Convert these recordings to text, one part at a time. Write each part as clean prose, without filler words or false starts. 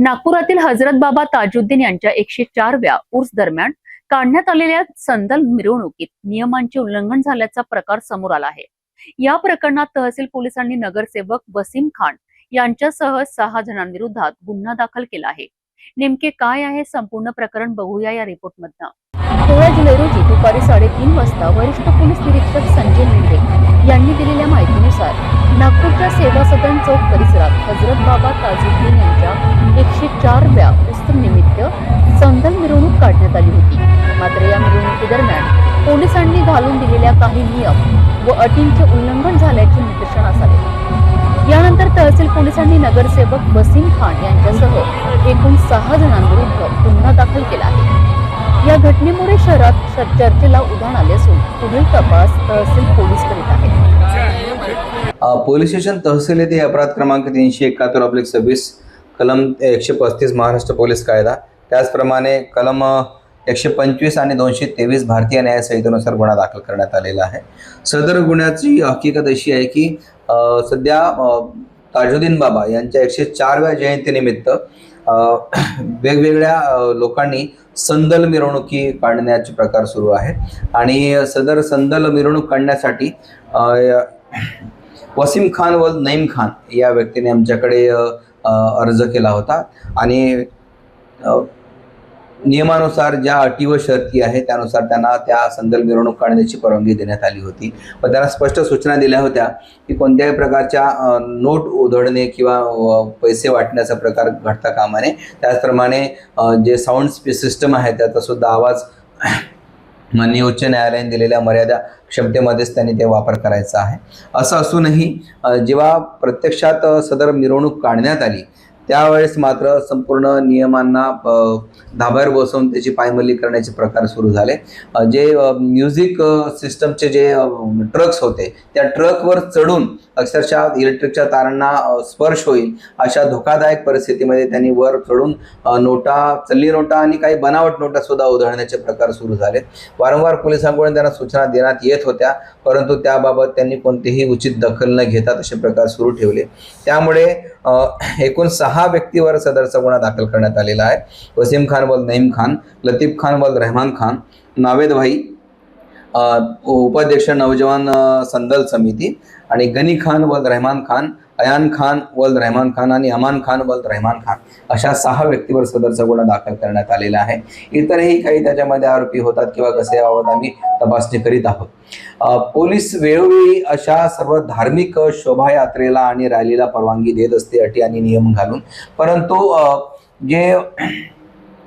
नागपुरातील हजरत बाबा ताजुद्दीन यांच्या 104व्या उर्स दरम्यान काढण्यात आलेल्या संदल मिरवणुकीत नियमांचे उल्लंघन झाल्याचा प्रकार समोर आला आहे। या प्रकरणात तहसील पोलिसांनी नगरसेवक वसीम खान यांच्यासह 6 जणांविरोधात गुन्हा दाखल केला आहे। नेमके काय आहे संपूर्ण प्रकरण बघूया या रिपोर्टमधनं। 16 जुलै रोजी दुपारी 3:30 वाजता वरिष्ठ पोलीस निरीक्षक संजय मेंढे यांनी दिलेल्या माहितीनुसार नागपूरच्या सेवा सदन चौक परिसरात हजरत बाबा ताजुद्दीन यांच्या 104व्या उत्सवानिमित्त संदल मिरवणूक काढण्यात आली होती। मात्र या मिरवणुकीदरम्यान पोलिसांनी घालून दिलेल्या काही नियम व अटींचे उल्लंघन झाल्याचे निदर्शनास आले। यानंतर तहसील पोलिसांनी नगरसेवक वसीम खान यांच्यासह एकूण 6 जणांविरुद्ध गुन्हा दाखल केला आहे। या घटनेमुळे शहरात चर्चेला उधाण आले असून पुढील तपास तहसील पोलीस करीत आहेत। पोलीस स्टेशन तहसील येथे अपराध क्रमांक 371/26 कलम 135 महाराष्ट्र पोलीस कायदा, त्याचप्रमाणे कलम 125 आणि 223 भारतीय न्याय संहितेनुसार गुन्हा दाखल करण्यात आलेला आहे। सदर गुन्ह्याची हकीकत अशी आहे की सध्या ताजुद्दीन बाबा यांच्या 104व्या जयंतीनिमित्त वेगवेगळ्या लोकांनी संदल मिरवणुकी काढण्याचे प्रकार सुरू आहेत आणि सदर संदल मिरवणूक काढण्यासाठी वसीम खान व नईम खान या व्यक्तीने आमच्याकडे अर्ज केला होता आणि नियमानुसार ज्या अटी व शर्ती आहेत त्यानुसार त्यांना त्या संदल मिरवणूक काढण्याची परवानगी देण्यात आली होती व त्यांना स्पष्ट सूचना दिल्या होत्या की कोणत्याही प्रकारच्या नोट उधळणे किंवा पैसे वाटण्याचा प्रकार घडता कामा नये। त्याचप्रमाणे जे साऊंड सिस्टम आहे त्याचा सुद्धा आवाज माननीय उच्च न्यायालयाने दिलेल्या मर्यादा क्षमतेमध्येच त्यांनी ते वापर करायचा आहे। असं असूनही जेव्हा प्रत्यक्षात सदर मिरवणूक काढण्यात आली त्यावेळेस मात्र संपूर्ण नियमांना धाब्यावर बसवून त्याची पायमल्ली करण्याचे प्रकार सुरू झाले। जे म्युझिक सिस्टमचे जे ट्रक्स होते त्या ट्रकवर चढून अक्षरशः इलेक्ट्रिकच्या तारांना स्पर्श होईल अशा धोकादायक परिस्थितीमध्ये त्यांनी वर चढून नोटा, चलनी नोटा आणि काही बनावट नोटा सुद्धा उधळण्याचे प्रकार सुरू झाले। वारंवार पोलिसांकडून त्यांना सूचना देण्यात येत होत्या, परंतु त्याबाबत त्यांनी कोणतीही उचित दखल न घेता तसे प्रकार सुरू ठेवले। त्यामुळे एकूण 6 व्यक्तीवर सदरचा गुन्हा दाखल करण्यात आलेला आहे। वसीम खान वल नईम खान, लतीफ खान वल रहमान खान, नावेद भाई उपाध्यक्ष नौजवान संदल समिती आणि गनी खान वल रहमान खान, अयान खान वल रहमान खान आणि अमान खान वल रहमान खान अशा 6 व्यक्तीवर सदरचा गुन्हा दाखल करण्यात आलेला आहे। इतरही काही त्याच्यामध्ये आरोपी होतात किंवा कसे याबाबत आम्ही तपासणी करीत आहोत। पोलीस वेळोवेळी अशा सर्व धार्मिक शोभायात्रेला आणि रॅलीला परवानगी देत असते अटी आणि नियम घालून, परंतु जे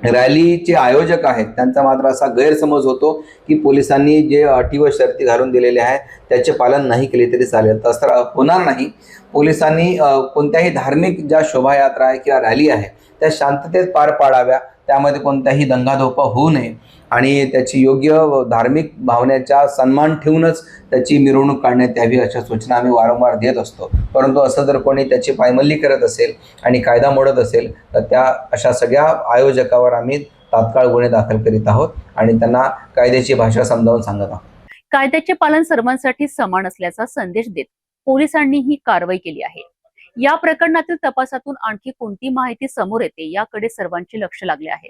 रॅलीचे आयोजक आहेत त्यांचा मात्र असा गैरसमज होतो की पोलिसांनी जे अटी व शर्ती घालून दिलेले आहेत त्याचे पालन नाही केले तरी चालेल। तसं होणार नाही। पोलिसांनी कोणत्याही धार्मिक ज्या शोभायात्रा आहे किंवा रॅली आहे त्या शांततेत पार पाडाव्या, त्यामध्ये कोणताही दंगाधोपा होऊ नये आणि त्याची योग्य धार्मिक भावनेचा सन्मान ठेवूनच त्याची मिरवणूक काढण्यात यावी अशा सूचना आम्ही वारंवार देत असतो। परंतु असं जर कोणी त्याची पायमल्ली करत असेल आणि कायदा मोडत असेल तर त्या अशा सगळ्या आयोजकावर आम्ही तात्काळ गुन्हे दाखल करीत आहोत आणि त्यांना कायद्याची भाषा समजावून सांगत आहोत। कायद्याचे पालन सर्वांसाठी समान असल्याचा संदेश देत पोलिसांनी ही कारवाई केली आहे। या प्रकरणातील तपासातून आणखी कोणती माहिती समोर येते याकडे सर्वांचे लक्ष लागले आहे।